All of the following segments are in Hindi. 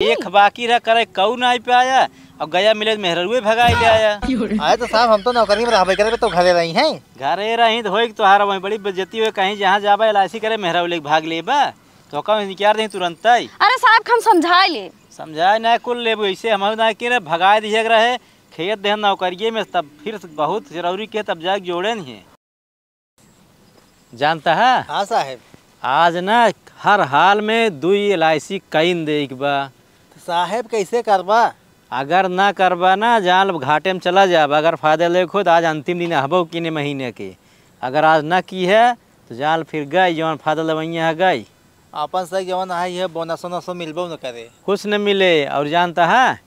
एक बाकी रह करे कऊ नहीं पे आया और गया मिले मेहरुए भगाई ले आया। आए तो साहब हम तो नौकरी में रहबे करे तो घरे रही हैं। घरे रही तो होई तोहार वही बड़ी बेइज्जती हुई कहीं जहाँ जाबा एलआईसी करे मेहरा लेके भाग लेबा तो कम निकाल दे तुरंत ही। अरे साहब हम समझाए ले समझाए ना कुल लेबो ऐसे हम ना कि भगाए दिए रहे खेत देहन नौकरिये में तब फिर बहुत जरूरी के तब जाके जोड़े नहीं जानता है। हाँ साहब आज ना हर हाल में 2 एलआईसी कईन दे बा साहब कैसे करबा। अगर ना करबा ना जान घाटे में चला जाब अगर फायदा ले खुद आज अंतिम दिन हबो किने महीने के अगर आज ना की है तो जान फिर गई जवन फायदा लेवैया है गई अपन से जवन आई है बोनस वोनस मिलबो न करे कुछ न मिले। और जानता है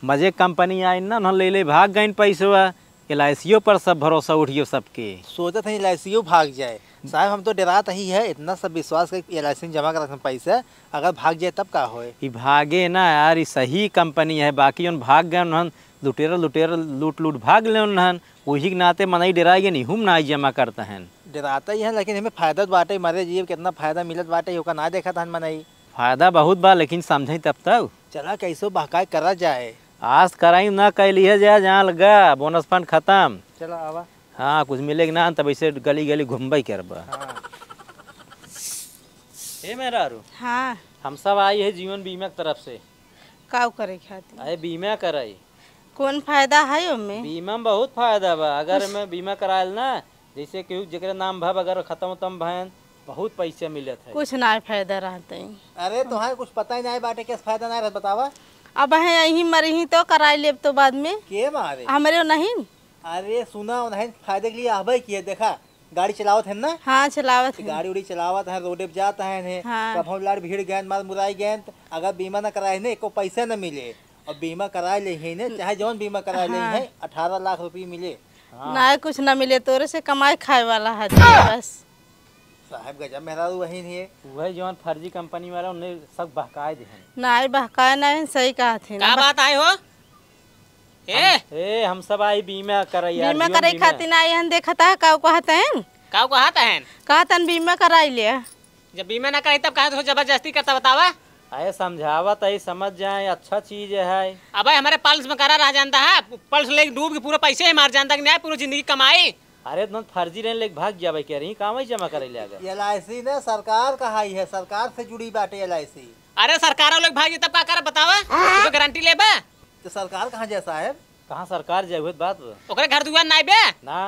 मजे कंपनी आई ना ले ले भाग गई पैसा एलआईसीओ पर सब भरोसा उठियो सबके सोचत है एलआईसीओ भाग जाए। साहब हम तो डरात ही है इतना सब विश्वास कर एलआईसी में जमा कर पैसा अगर भाग जाए तब का होए। ये भागे ना यार ये सही कंपनी है बाकी उन भाग गए उन्हन लुटेरा लूट भाग ले उन्हन वही के नाते मनाई डराएगे नहीं हम ना जमा करता है डराता ही है लेकिन हमें फायदा बाटे मरे जीव कितना फायदा मिलत बाटे ओका ना देखा था मनाई फायदा बहुत बा लेकिन समझे तब तक चला कैसो बहकाए करा जाए। आज कराई ना कैली है जाए जहाँ लगा बोनस फंड खत्म चला आवा हाँ कुछ मिलेगा ना तब ऐसे गली गली घूमबे करबा। हाँ। ए मेरा हाँ हम सब आई है जीवन बीमा की तरफ से का करे खातिर आए बीमा कराई कौन फायदा है ओमे। बीमा में बहुत फायदा बा अगर मैं बीमा करायल ना जैसे केहू जकरे नाम भब अगर खत्म तम भयन बहुत पैसे मिलत है। कुछ ना फायदा रहते। अरे तुम्हारे कुछ पता ही नहीं बाटे कैसे फायदा नहीं रह बतावा। अब है यही मरी तो कराई लेब तो बाद में के मारे हमारे नहीं। अरे सुना नहीं फायदे के लिए आबे किए देखा गाड़ी चलावत है ना। हाँ चलावत है। गाड़ी उड़ी चलावत है रोडे पे जाता है हाँ। कब हम लाड़ भीड़ गए मार मुराई गए अगर बीमा न कराए ने एको पैसा न मिले और बीमा कराए ले ही ने चाहे जौन बीमा कराए ले है 18 लाख रुपये मिले। ना कुछ ना मिले तोरे से कमाई खाए वाला है बस। साहब गजब मेहरा वही नहीं है वही जवन फर्जी कंपनी वाला उन्हें सब बहकाए दे ना बहकाए ना सही कहा थे का बात आए हो ए हम सब आई बीमा कराई यार बीमा कराई खातिर ना यहन देखता है का कहते हैं का कहता है कहता बीमा कराई ले जब बीमा ना कराई तब कहा तो जबरदस्ती करता बतावा। आए समझावत है समझ जाए अच्छा चीज है। अब भाई हमारे पल्स में करा रह जानता है पल्स लेके डूब के पूरा पैसे ही मार जानता कि पूरी जिंदगी कमाई। अरे तुम फर्जी रहने लेके भाग जावे कह रही काम ही जमा करे ले एलआईसी ने सरकार कहा है सरकार से जुड़ी बाटे एलआईसी। अरे सरकार लोग भाग तब का कर बतावा तो गारंटी लेबा तो सरकार कहाँ जाए साहब कहाँ सरकार जाए हुए बात ओकरे घर दुआर नहीं बे ना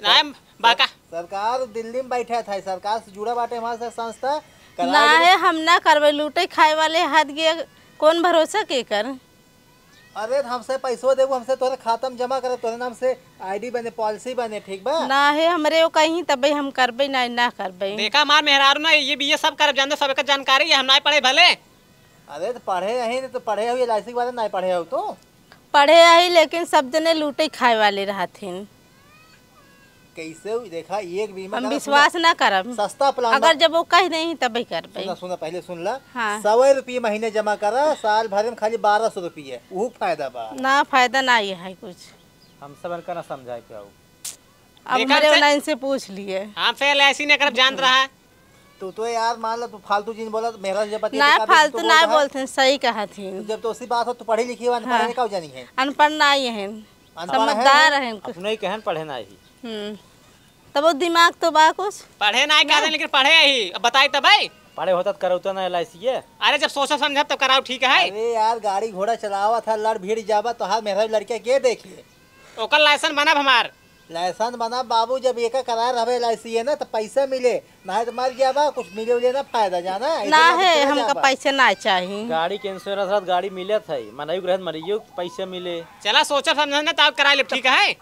ना बाका सरकार दिल्ली में बैठा था सरकार से जुड़ा बाटे हमारे संस्था ना है हम ना करबे लूटे खाए वाले हाथ गए कौन भरोसा के कर। अरे हमसे पैसो देबो हमसे तोरे खाता में जमा करे तोरे नाम से आईडी बने पॉलिसी बने ठीक बा ना है हमरे कहीं तब हम करबे ना करबे। देखा मार मेहरारू ना ये सब कर जानते सब एक जानकारी है हम ना पढ़े भले। अरे तो पढ़े यही नहीं तो पढ़े हुए एलआईसी के बारे में नहीं पढ़े हो तो पढ़े आई लेकिन सब जने लूटे खाए वाले रहथिन कैसे देखा एक बीमा हम विश्वास ना करब सस्ता प्लान अगर जब वो कहीं नहीं तब ही करबे। सुना सुना पहले सुन ला हाँ। 100 रुपये महीने जमा करा साल भर में खाली 1200 रुपये वो फायदा बा ना फायदा ना ये है कुछ हम सब का ना समझाए क्या अब मेरे ऑनलाइन से पूछ लिए हमसे एलआईसी ने कर जान रहा है तो यार मान लो तू फालतू चीज बोला मेरा जब ना फालतू ना बोलते सही कहा थी जब तो उसी बात हो तो पढ़ी लिखी वाली पढ़ने का जानी है अनपढ़ ना ही है समझदार है कुछ नहीं कहन पढ़े ना ही तब वो दिमाग तो बा कुछ पढ़े ना कहते लेकिन पढ़े ही अब बताई तब भाई पढ़े होता करो तो ना एलआईसी है। अरे जब सोचा समझा तब कराओ ठीक है। अरे यार गाड़ी घोड़ा चलावा था लड़ भीड़ जावा तो हाथ मेरा लड़के के देखिए ओकर लाइसेंस बना हमार लाइसेंस बना बाबू जब एक कराया रहे एलआईसी है ना तो पैसा मिले ना तो मर जावा कुछ मिले उले ना फायदा जाना ना है हमका पैसे ना चाहिए गाड़ी के इंश्योरेंस गाड़ी मिले थे मनायु ग्रह मरियो पैसे मिले चला सोचा समझा तब करा ले ठीक है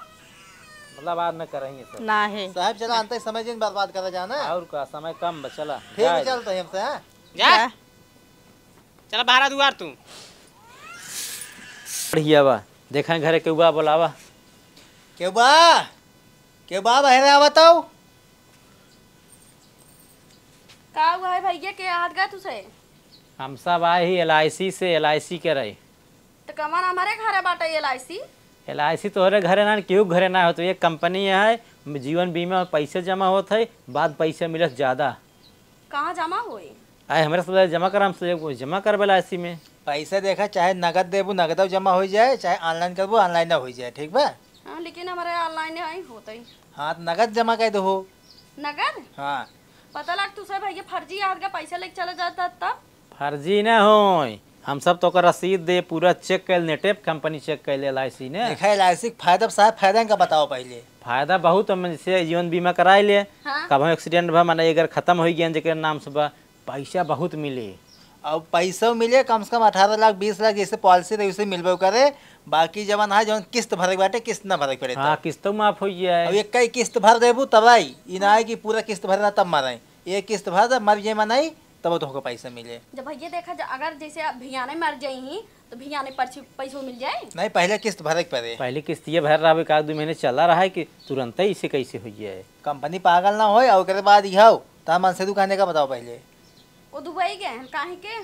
मतलब आज न करेंगे सर ना है साहब चला अंत समय दिन बर्बाद करा जाना और का समय कम चला ठीक है चलते हैं हमसे जा चला बाहर दुआर तू बढ़िया बा देखा घरे के बा बोलावा के बा बहरे आवताओ का हुआ है भैया के हाथ गए तुसे हम सब आए ही एलआईसी से एलआईसी के रहे तो कमान हमारे घर बाटे एलआईसी एलआईसी तोहरे घरे ना क्यों घरे ना हो तो एक कंपनी है जीवन बीमा में पैसे जमा होते है बाद पैसे मिलत ज्यादा कहाँ जमा हुई आए हमारे सब जमा कर हम जमा करबे एलआईसी में पैसा देखा चाहे नगद देबू नगद जमा हो जाए, चाहे ऑनलाइन करबू ऑनलाइन हो जाए, ठीक बा। हाँ लेकिन हमारे ऑनलाइन ही होता ही हाँ तो नगद जमा कर दो। नगद। हाँ पता लग तू सब भैया फर्जी याद का पैसा लेके चला जाता तब। फर्जी ना हो, हम सब तो ओकर रसीद दे पूरा चेक कर नेटेप कंपनी चेक कर LIC ने। देखा LIC फायदा साहब, फायदा का बताओ पहले। फायदा बहुत हम जैसे जीवन बीमा कराए ले, हाँ। कभी एक्सीडेंट भा माने अगर खत्म हो गया जेकर नाम से बा पैसा बहुत मिले। अब पैसा मिले कम से कम 18 लाख 20 लाख जैसे पॉलिसी रही उसे मिलबो करे। बाकी जवन है जवन किस्त भरे बाटे किस्त ना भरे पड़े। हाँ किस्तों माफ हो अब जाए। एक कई किस्त भर देबू तब आई, ई ना है कि पूरा किस्त भरना तब माराई। एक किस्त भर दे मर जाए मनाई तब तुमको पैसा मिले। जब भैया देखा अगर जैसे आप भियाने मर जाई तो भियाने पैसों मिल जाए। नहीं पहले किस्त भरे के पड़े। पहले किस्त ये भर रहा है, 1-2 महीने चला रहा है कि तुरंत ही इसे कैसे हो जाए। कंपनी पागल ना होए और उसके बाद यह ता मन से दुकाने का बताओ पहले। वो दुबई गए हैं काहे के।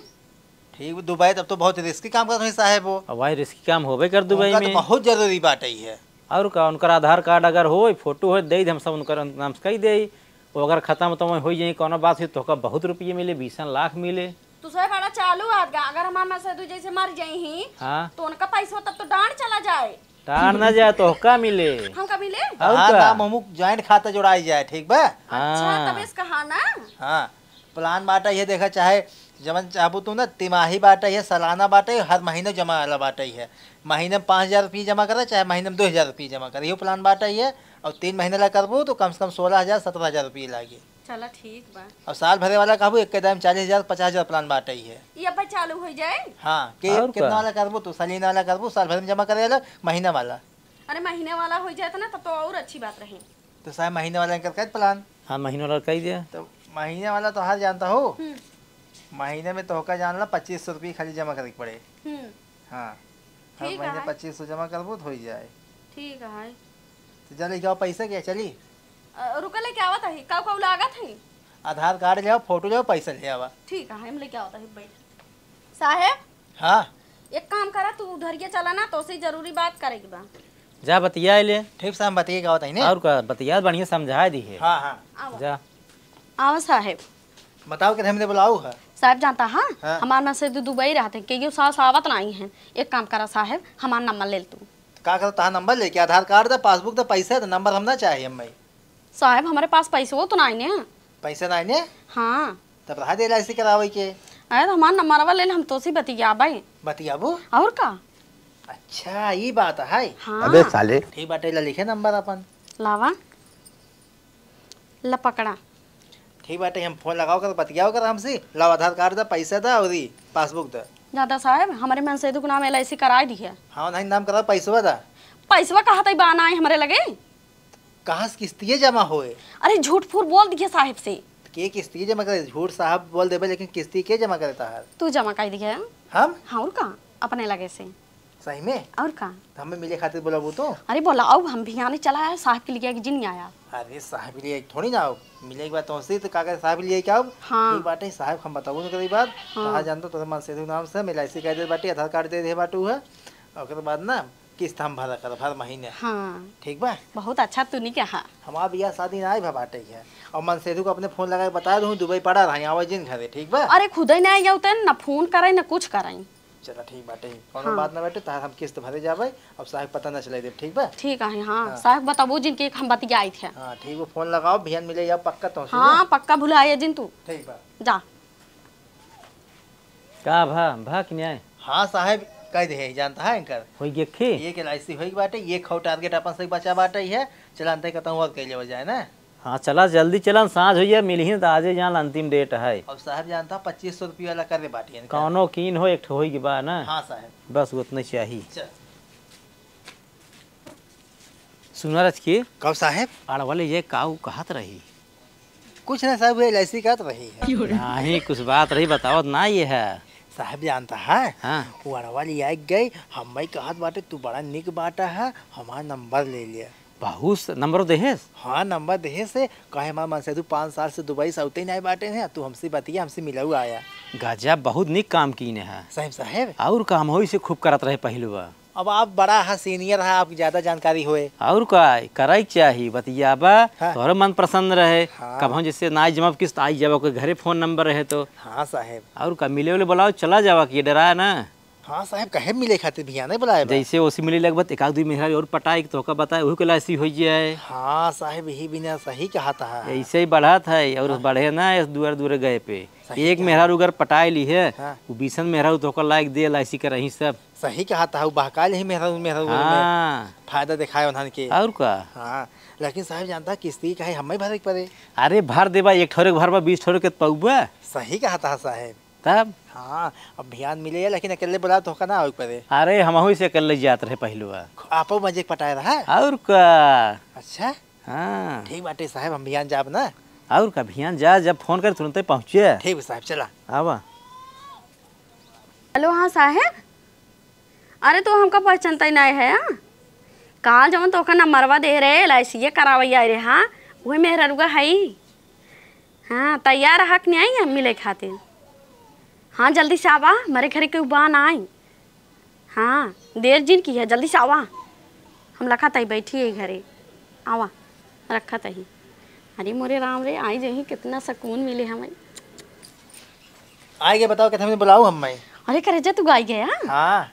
ठीक दुबई तब तो बहुत रिस्की काम कर रहे साहब वो। अब भाई रिस्की काम होबे कर दुबई उनका तो में। बहुत जरूरी बात है। और का उनका आधार कार्ड अगर हो फोटो हो दे हम सब उनकर नाम से कही दे। वो अगर खत्म तो हो जाए कोनो बात हो तो बहुत रुपये मिले, 20 लाख मिले। तू सब बड़ा चालू आदगा अगर हमारे में से जैसे मर जाई हाँ तो उनका पैसा तब तो डांड चला जाए। टार ना जाए तो का मिले। हम कभी ले। और हाँ का? नाम हमू ज्वाइंट खाता जोड़ाई जाए, ठीक बा। अच्छा तब इसका हाँ ना। हाँ प्लान बाटा ये देखा चाहे जमन चाहबू तू ना तिमाही बाटा है, सालाना बाटा है, हर महीने जमा वाला बाटा ही है। महीने में 5,000 रुपये जमा करे, चाहे महीने में 2,000 रुपये जमा करे, ये प्लान बाटा ही है। और 3 महीने ला करबू तो कम से कम 16,000-17,000 रुपये लागे। चला ठीक बा। और साल भरे वाला कहबू एक दाम 40,000-50,000 प्लान बाटा ही है। ये अब चालू हो जाए। हाँ और कितना का? वाला करबू तो सालाना वाला करबू, साल भर में जमा करे वाला महीना वाला। अरे महीने वाला हो जाए ना तब तो और अच्छी बात रही। तो साहब महीने वाला कर प्लान। हाँ महीनों लड़ कही दिया। तो महीने वाला तो हर जानता हो, महीने में तो जान ला 2500 रुपये खाली जमा करे के पड़े। हाँ हर ठीक महीने है। 2500 जमा करबो तो हो जाए। ठीक है। तो चल जाओ पैसा क्या चली। रुका ले क्या आवत है का का लागत है। आधार कार्ड ले आओ, फोटो ले आओ, पैसा ले आवा। ठीक है हम ले क्या होता है बैठ। साहेब हाँ एक काम करा तू उधर के चला ना तो से जरूरी बात करेगी बा। जा बतिया ले। ठीक साहब बताइए क्या होता है ना। और का बतिया बढ़िया समझा दी है। हाँ हाँ आओ जा आओ साहेब। बताओ कि हमने बुलाऊ है। साहब जानता हाँ, हाँ। हमारे में से दुबई रहते क्योंकि सास आवत नहीं है। एक काम करा साहेब हमारा नंबर ले तू। का करो ताहा नंबर लेके आधार कार्ड दा पासबुक दा पैसा दा नंबर हम ना चाहिए हमें। साहेब हमारे पास पैसे हो तो नहीं ने। पैसा नहीं ने हाँ तब रहा दे LIC करावे के। अरे तो हमारा नंबर ले हम तो सी बतिया भाई। बतियाबू। और का। अच्छा ये बात है। हाँ अबे साले ठीक बाटे ला लिखे नंबर अपन। लावा ल पकड़ा। ठीक बाटे हम फोन लगाओ कर बतियाओ कर हमसे। लाओ आधार कार्ड दा पैसा दा और ई पासबुक दा। ज्यादा साहेब हमारे मन से नाम LIC कराई दी है। हाँ नहीं नाम कराओ पैसा दा। पैसवा कहा तई बाना है हमारे लगे। कहाँ से किस्तिये जमा होए। अरे झूठ फूट बोल दिए साहेब से। के किस्ती जमा करे झूठ साहब बोल देबे लेकिन किस्ती के जमा करता है। तू जमा कर दिया हम हाँ और का अपने लगे से। सही में और का। तो हमें मिले खातिर बोला तो। अरे बोला आओ हम भी आने चला है साहब के लिए जिन आया। अरे साहब के लिए थोड़ी ना आओ मिले एक बात तो हंसी तो कागज साहब के लिए क्या आओ। हाँ। ठीक बाटे साहब हम बताबो ना करी बात। कहा जानतो तो मन से नाम से LIC कह दे बाटे आधार कार्ड दे दे बाटू है। और उसके बाद ना किस्त हम भरा कर हर महीने। हाँ ठीक बा। बहुत अच्छा तू नहीं कहा। हमारा बियाह शादी ना भा बाटे है। और मन सेधु को अपने फोन लगा बता दूँ दुबई पड़ा रहा आवाज जिन घरे। ठीक बा। अरे खुद ही नहीं जाते ना फोन करे ना कुछ करे। चलो ठीक बाटे कोनो बात ना बाटे तार हम किस्त भरे जाबे अब साहब पता ना चले दे। ठीक बा। ठीक है हाँ साहब बताबो जिनके हम बतिया आई थे। हाँ ठीक वो फोन लगाओ भियान मिले या पक्का तो। हाँ पक्का भुलाए जिन तू ठीक बा। जा। का भा कि नहीं हाँ साहब कह दे जानता है इनकर हो गए खे। ये के LIC होई बाटे ये खौ टारगेट अपन से बचा बाटे है। चला अंते कहता हूँ और कह ले जाए ना। हाँ चला जल्दी चला सांझ हो जाए मिल ही तो आज जान अंतिम डेट है। और साहब जानता 2500 रुपये वाला करे बाटी इनका। कौनो कीन हो एक ठो होई के बा ना। हाँ साहब बस उतना चाहिए। चल सुना रच की कब साहब आड़ वाले ये काऊ कहत रही। कुछ ना साहब ये LIC का तो रही है। नहीं कुछ बात रही बताओ ना ये है। साहब जानता है हाँ वो अड़वाली आ गई हम कहत बाटे तू बड़ा निक बाटा है हमारा नंबर ले लिया। बहुत नंबर देहेस। हाँ नंबर दे से कहे हमारा मन से तू 5 साल से दुबई से उते नहीं बाटे हैं तू हमसे बतिया हमसे मिलाऊ आया। गजब बहुत निक काम कीने है। साहब और काम हो से खूब करत रहे पहलुआ। अब आप बड़ा है, सीनियर है, आपकी ज्यादा जानकारी होए। और का करे चाहिए बतियाबा हाँ। तोहरा मन प्रसन्न रहे। हाँ। कब हम जैसे ना जमा किस्त आई जावा कोई घरे फोन नंबर रहे तो। हाँ साहेब। और का मिले वाले बुलाओ चला जावा कि डरा ना। हाँ साहेब, कहे मिले खातिर भैया नहीं बुलाए बा। जैसे ओसी मिले लगभग एक आध दू मेहरा और पटाई तो का बताए वही के ऐसी हो जाए। हाँ साहेब, यही बिना सही कहा था। ऐसे ही बढ़त है और बढ़े ना इस दुआर दुआर गए पे एक मेहरा उगर पटाई ली है हाँ। वो बीसन मेहरा तो लायक दे ऐसी कर रही सब। सही कहा था, बहकाल ही मेहरा मेहरा में हाँ फायदा दिखाए उन्होंने के। और का। हाँ, लेकिन साहब जानता किस्ती का है हमें भरे के पड़े। अरे भर देबा एक ठोरे के भरबा 20 ठोरे के पौबा सही कहा था साहेब। तब। हाँ, अब भियान मिले है, लेकिन अकेले बुला तो ना हो पड़े। अरे हम से कल जात रहे पहलुआ। आपो मजे पटाए रहा है। और का। अच्छा हाँ ठीक बाटे साहब, हम भियान जाब ना। और का भियान जा जब फोन कर तुरंत पहुँचे। ठीक साहब, चला आवा। हेलो हाँ साहेब, अरे तो हमका पहचानता ही नहीं है। काल जवन तो नंबरवा दे रहे LIC करावैया रे। हाँ वही मेरा रुआ है। हाँ तैयार हक नहीं आई मिले खातिर। हाँ जल्दी से आवा, मेरे घर के उबान आई। हाँ देर जिन की है, जल्दी से आवा। हम रखा तही बैठी है घरे, आवा रखा तही। अरे मोरे राम रे, आई जही कितना सुकून मिले हमें। आएगे बताओ कि हमें बुलाओ हम मैं। अरे करेजा तू गाई गया। हाँ,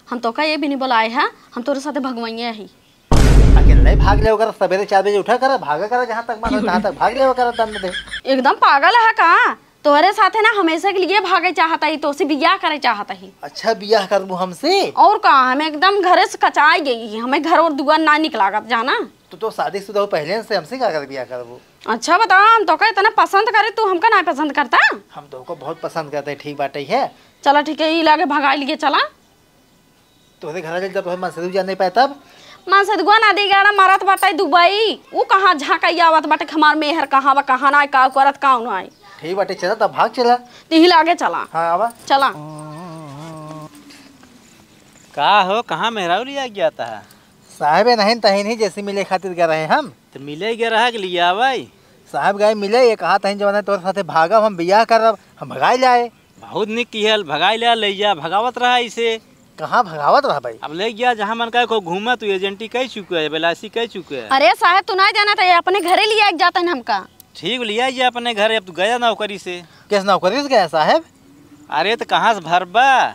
हम तो का ये भी नहीं बुलाए हैं, हम तोरे साथे भगवैया ही। अकेले भाग ले कर, सवेरे 4 बजे उठा कर भागा कर, जहाँ तक मन हो तहाँ तक भाग ले कर। दंड दे एकदम पागल है का? तोहरे साथे ना हमेशा के लिए भागे चाहता ही, तो से बियाह करे चाहता ही। अच्छा, बियाह करबू हमसे? और का, हमें एकदम घरे से कचाई गई, हमें घर और दुआर ना निकलागत जाना। तो शादीशुदा हो पहले से, हमसे क्या कर बियाह करबू? अच्छा बता, हम तो का इतना पसंद करे, तू हमका ना पसंद करता? हम तो को बहुत पसंद करते हैं। ठीक बात है। चला ठीक है, लागे भगा लिए चला। तोहरे घर जब मन से जा नहीं पाए तब मां से दुआ ना दी गाड़ा मारत बाटे दुबई। वो कहाँ झाँकई आवत बाटे, हमार मेहर कहाँ बा, कहाँ ना का करत काऊ ना। ठीक बाटे, चला तब भाग चला। तिही लागे चला। हाँ आवा चला। का हो कहाँ मेहरारू लिया गया था? साहब नहीं तही नहीं, जैसे मिले खातिर गए रहे हम। तो मिले गया रहा कि लिया भाई? साहब गए मिले, ये कहा तही जवान तोर साथे भागा, हम बियाह करब, हम भगाई लाए। बहुत निक किहल, भगाई लिया ले जा, भगावत रहा इसे। कहाँ भगावत रहा भाई? अब ले गया जहाँ मन का को घूमा तू एजेंटी कह चुके है, LIC कह चुके है। अरे साहब तू नहीं जाना था, अपने घरे लिया जाता है हमका। ठीक लिया जा अपने घर, अब तू गया नौकरी से। किस नौकरी से गया साहब? अरे तो कहाँ से भरबा?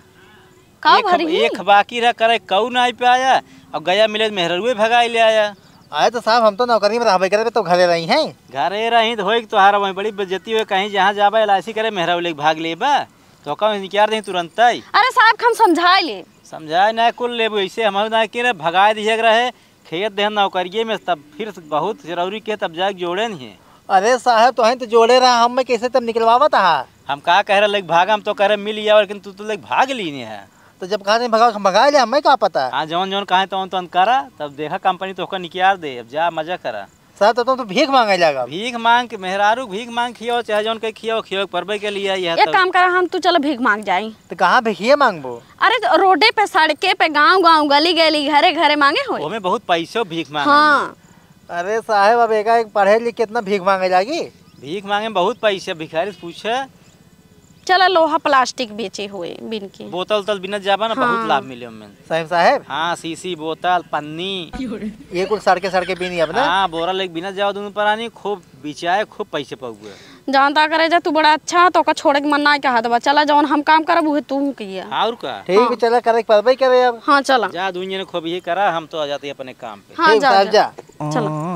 का भरी? एक बाकी रह करे कऊ ना पे आया, और गया मिले मेहरुए भगाई ले आया। आए तो साहब हम तो नौकरी में रहबे करे, तो घरे रही हैं। घरे रही तो हो तोहारा वहीं बड़ी बेइज्जती हुई, कहीं जहाँ जाबा LIC करे मेहराऊ लेके भाग लेबा तो का निकाल दे तुरंत ही। अरे साहब हम समझा ले। समझाए ना कुल लेबो ऐसे हमारे ना कि भगाए दिए रहे खेत दे नौकरिए में, तब फिर बहुत जरूरी के तब जाके जोड़े नहीं। अरे साहब तो तो जोड़े रहा, हम में कैसे तब निकलवावत था। हम का कह रहे भागा, हम तो कह रहे मिल जाओ, लेकिन तू तो लेके भाग ली नहीं है। तो जब कहा नहीं भगा, भगा ले, हमें क्या पता। हाँ जौन जौन कहा तो करा, तब देखा कंपनी तो निकाल दे, अब जा मजा करा। साहब तो तुम तो भीख मांगे लगा। भीख मांग के मेहरारू भीख मांग खियो, चाहे जौन के खियो परबे के लिए यह एक काम करा, हम तू चलो भीख मांग जाई। तो कहाँ भीखिए मांगबो? अरे तो रोडे पे, सड़के पे, गांव गांव, गली गली, घरे घरे मांगे हो। ओमे बहुत पैसों भीख मांगे। हाँ अरे साहब अब एक पढ़े लिख कितना भीख मांगे जागी? भीख मांगे में बहुत पैसे, भिखारी से पूछे। चला लोहा प्लास्टिक बेचे हुए बिन के। बोतल उतल बिना जाबा ना, बहुत लाभ मिले उनमें। साहब हाँ शीशी बोतल पन्नी ये कुल सड़के भी नहीं अपना। हाँ बोरा लेके बिना जाओ दोनों पर आनी, खूब बिचाए, खूब पैसे पहुए। जानता करे जा तू बड़ा अच्छा, तो का छोड़े के मन ना कहा दबा। चला जौन हम काम करब उहे तू किया। और का ठीक है, चला करे परबे करे अब। हाँ चला जा दुनिया ने खूब यही करा, हम तो आ जाते अपने काम पे। हाँ ठीक जा साहब, जा जा। चला।